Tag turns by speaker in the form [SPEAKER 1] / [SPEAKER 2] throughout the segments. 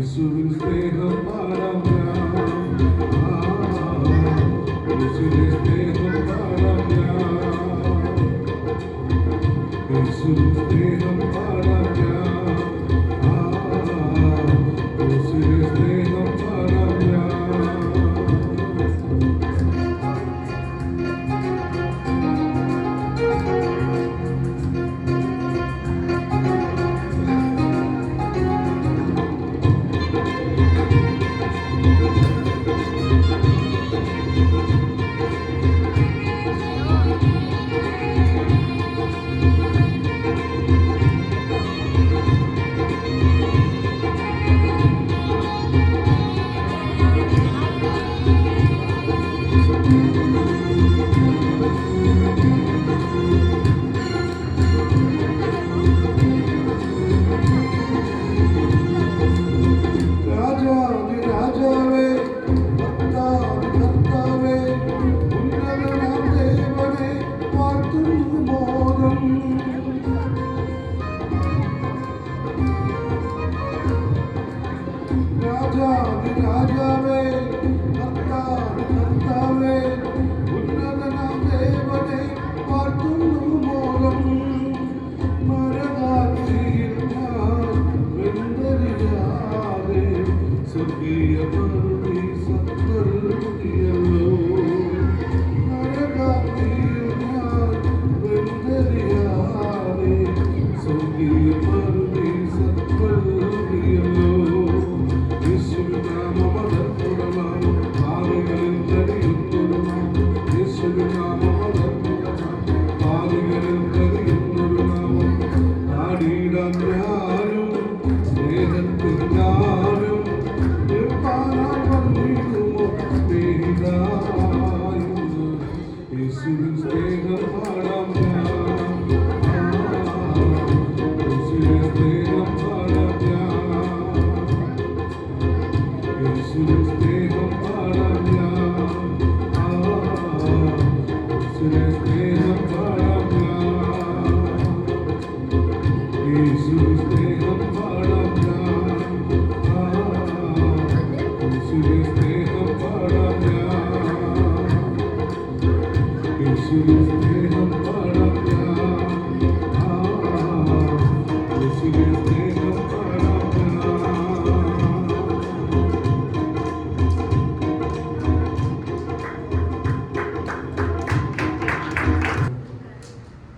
[SPEAKER 1] യേശുവിൻ സ്നേഹം പാടാം ഞാൻ, യേശുവിൻ സ്നേഹം പാടാം ഞാൻ, യേശുവിൻ സ്നേഹം പാടാം ഞാൻ, യേശുവിൻ സ്നേഹം പാടാം ഞാൻ. രാജാവേ കർത്താവേ ഉന്നതനാം ദേവനെ വാഴ്ത്തുന്നു മോദം. മരകാറ്റിൽ ഞാൻ വെന്തരിയാതെ സ്വർഗീയ പറുദീസ നൽകിയല്ലോ. മരകാറ്റിൽ ഞാൻ വെന്തരിയാതെ സ്വർഗീയ പറുദീസ നൽകിയല്ലോ.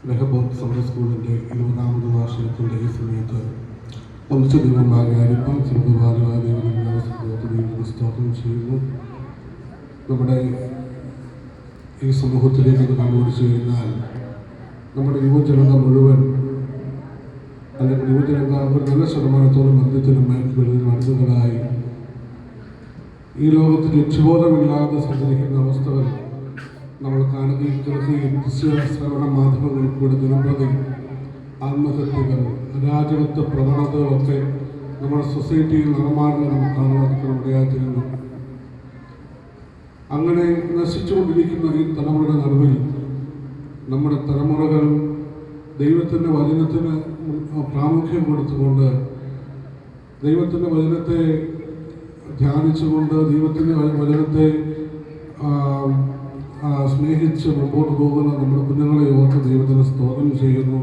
[SPEAKER 1] റഹബോത്ത് സൺഡേ സ്കൂളിൻ്റെ 20ാമത് വാർഷികത്തിൻ്റെ ഈ സമയത്ത് ഒന്നിച്ച ദൈവമായ അരിപ്പാൻ സർവ്വഭാരവായ ദൈവം സ്തോത്രം ചെയ്യുന്നു. നമ്മുടെ ഈ സമൂഹത്തിലേക്ക് കണ്ടുപിടിച്ചു കഴിഞ്ഞാൽ നമ്മുടെ യുവജനത മുഴുവൻ അല്ലെങ്കിൽ യുവജനത ഒരു നല്ല ശതമാനത്തോളം മദ്യത്തിനും മയക്കുമരുന്നിനും അടിമകളായി ഈ ലോകത്തിൽ ലക്ഷ്യബോധമില്ലാതെ സഞ്ചരിക്കുന്ന അവസ്ഥകൾ നമ്മൾ കാണുകയും കേൾക്കുകയും ശ്രവണ മാധ്യമങ്ങളിൽ കൂടെ ദിനംപ്രതി ആത്മഹത്യകൾ, അരാജകത്വ പ്രവണതകളൊക്കെ നമ്മുടെ സൊസൈറ്റിയിൽ നടമാടുന്നത് നമുക്ക് കാണുവാൻ ഇടയായിത്തീരുന്നു. അങ്ങനെ നശിച്ചുകൊണ്ടിരിക്കുന്ന ഈ തലമുറയുടെ നടുവിൽ നമ്മുടെ തലമുറകൾ ദൈവത്തിൻ്റെ വചനത്തിന് പ്രാമുഖ്യം കൊടുത്തുകൊണ്ട്, ദൈവത്തിൻ്റെ വചനത്തെ ധ്യാനിച്ചുകൊണ്ട്, ദൈവത്തിൻ്റെ വചനത്തെ സ്നേഹിച്ച് മുമ്പോട്ട് പോകുന്ന നമ്മുടെ കുഞ്ഞുങ്ങളെ ഓർത്ത് ദൈവത്തിന് സ്തോത്രം ചെയ്യുന്നു.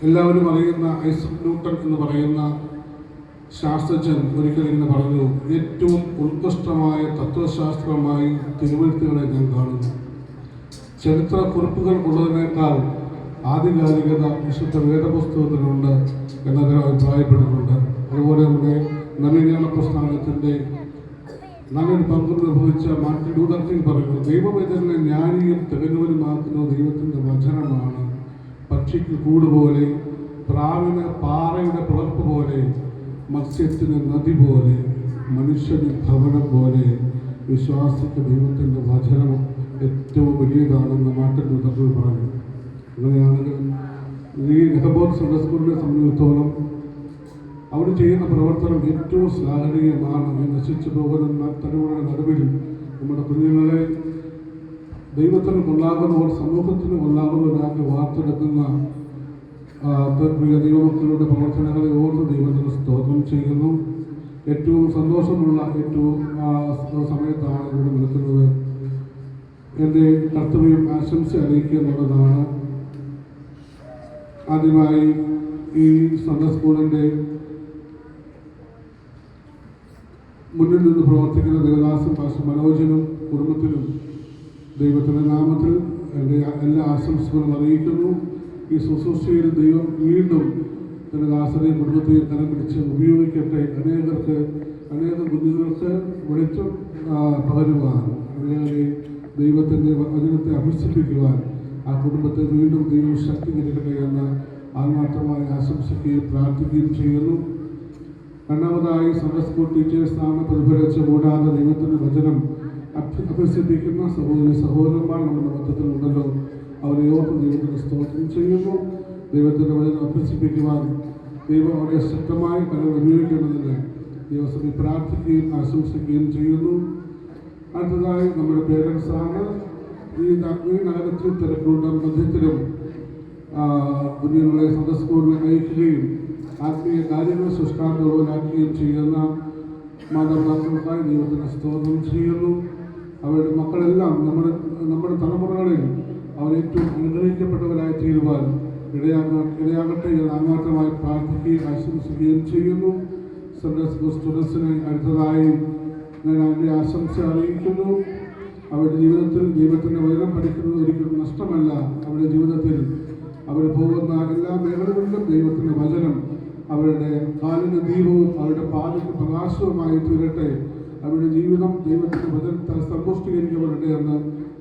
[SPEAKER 1] എല്ലാവരും അറിയുന്ന ഐസക് ന്യൂട്ടൺ എന്ന് പറയുന്ന ശാസ്ത്രജ്ഞൻ ഒരിക്കൽ ഇങ്ങനെ പറഞ്ഞു, ഏറ്റവും ഉത്കൃഷ്ടമായ തത്വശാസ്ത്രമായി തിരുവെഴുത്തുകളെ ഞാൻ കാണുന്നു. ചരിത്ര കുറിപ്പുകൾ ഉള്ളതിനേക്കാൾ ആധികാരികത വിശുദ്ധ വേദപുസ്തകത്തിനുണ്ട് എന്നത് അഭിപ്രായപ്പെട്ടിട്ടുണ്ട്. അതുപോലെ നമ്മുടെ നവീകരണ പ്രസ്ഥാനത്തിൻ്റെ നല്ലൊരു പങ്ക് നിർവഹിച്ച മാർട്ടിൻ ലൂതർ കിംഗ് പറയുന്നു, ദൈവവേദനെ ജ്ഞാനിയും തികഞ്ഞവനുമാക്കുന്ന ദൈവത്തിൻ്റെ വചനമാണ്. പക്ഷിക്ക് കൂടുപോലെ, പ്രാവിന് പാറയുടെ പിളർപ്പ് പോലെ, മത്സ്യത്തിന് നദി പോലെ, മനുഷ്യന് ഭവനം പോലെ വിശ്വാസിക്ക് ദൈവത്തിൻ്റെ വചനം ഏറ്റവും വലിയതാണെന്ന് മാർട്ടിൻ ലൂതർ കിംഗ് പറഞ്ഞു. അങ്ങനെയാണെങ്കിൽ ഈ റഹബോത്ത് സൺഡേ സ്കൂളിനെ സംബന്ധിച്ചിടത്തോളം അവർ ചെയ്യുന്ന പ്രവർത്തനം ഏറ്റവും ശ്ലാഘനീയമാണ്. ഈ നശിച്ചു പോകുന്ന തലമുറയുടെ നടുവിൽ നമ്മുടെ കുഞ്ഞുങ്ങളെ ദൈവത്തിന് കൊള്ളാകുന്നവർ, സമൂഹത്തിന് കൊള്ളാകുന്നവരാക്കി വാർത്തെടുക്കുന്ന പ്രിയ ദൈവമക്കളുടെ പ്രവർത്തനങ്ങളെ ഓർത്ത് ദൈവത്തിന് സ്തോത്രം ചെയ്യുന്നു. ഏറ്റവും സന്തോഷമുള്ള ഏറ്റവും സമയത്താണ് ഇവിടെ നിൽക്കുന്നത്. എൻ്റെ കർത്തവ്യം ആശംസ അറിയിക്കുക എന്നുള്ളതാണ്. ആദ്യമായി ഈ സൺഡേ സ്കൂളിൻ്റെ മുന്നിൽ നിന്ന് പ്രവർത്തിക്കുന്ന ദേവദാസും പാസ്റ്റർ മനോജനും കുടുംബത്തിനും ദൈവത്തിൻ്റെ നാമത്തിൽ എൻ്റെ എല്ലാ ആശംസകളും അറിയിക്കുന്നു. ഈ ശുശ്രൂഷയിൽ ദൈവം വീണ്ടും ദേവദാസനെയും കുടുംബത്തെയും കരം പിടിച്ച് ഉപയോഗിക്കട്ടെ. അനേക കുഞ്ഞുങ്ങൾക്ക് വെളിച്ചം പകരുവാൻ, അനേകരെ ദൈവത്തിൻ്റെ വചനത്തെ അഭ്യസിപ്പിക്കുവാൻ ആ കുടുംബത്തെ വീണ്ടും ദൈവം ശക്തീകരിക്കട്ടെ എന്ന് ആത്മാർത്ഥമായി ആശംസിക്കുകയും പ്രാർത്ഥിക്കുകയും ചെയ്യുന്നു. രണ്ടാമതായി സൺഡേ സ്കൂൾ ടീച്ചേഴ്സാണ് പ്രതിഫലിച്ച് കൂടാതെ ദൈവത്തിൻ്റെ വചനം അഭ്യസിപ്പിക്കുന്ന സഹോദരന്മാർ നമ്മുടെ മൊത്തത്തിലുണ്ടല്ലോ. അവരെ ഓർത്ത് ദൈവത്തിന് സ്തോത്രം ചെയ്യുന്നു. ദൈവത്തിൻ്റെ വചനം അഭ്യസിപ്പിക്കുവാൻ ദൈവം അവരെ ശക്തമായി പലരും ഉപയോഗിക്കേണ്ടതിന് ദിവസം പ്രാർത്ഥിക്കുകയും ആശംസിക്കുകയും ചെയ്യുന്നു. അടുത്തതായി നമ്മുടെ പേരൻസാണ്. ഈ നഗരത്തിൽ തിരക്കുള്ള മധ്യത്തിലും കുഞ്ഞുങ്ങളെ സൺഡേ സ്കൂളിൽ നയിക്കുകയും ആത്മീയ കാര്യങ്ങൾ സൃഷ്ടാന്തോലാക്കുകയും ചെയ്യുന്ന മാതാപിതാക്കൾക്കായി ദൈവത്തിന് സ്തോത്രം ചെയ്യുന്നു. അവരുടെ മക്കളെല്ലാം നമ്മുടെ തലമുറകളിൽ അവരേറ്റവും അനുഗ്രഹിക്കപ്പെട്ടവരായി തീരുവാൻ ഇടയാകട്ടെ എന്ന് ആത്മാർത്ഥമായി പ്രാർത്ഥിക്കുകയും ആശംസിക്കുകയും ചെയ്യുന്നു. സൺഡേ സ്കൂൾ സ്റ്റുഡൻസിനെ അടുത്തതായി ഞാൻ അതിൻ്റെ ആശംസ അറിയിക്കുന്നു. അവരുടെ ജീവിതത്തിൽ ദൈവത്തിൻ്റെ വചനം പഠിക്കുന്നത് ഒരിക്കലും നഷ്ടമല്ല. അവരുടെ ജീവിതത്തിൽ അവർ പോകുന്ന എല്ലാ മേഖലകളിലും ദൈവത്തിൻ്റെ വചനം അവരുടെ കാലിന് ദീപവും അവരുടെ പാലിന് പ്രകാശവുമായി തീരട്ടെ. അവരുടെ ജീവിതം ദൈവത്തിൻ്റെ വചനത്താൽ സമ്പുഷ്ടീകരിക്കപ്പെടട്ടെ എന്ന്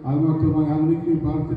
[SPEAKER 1] ആത്മാർത്ഥമായി ആഗ്രഹിക്കുകയും പ്രാർത്ഥിക്കുകയും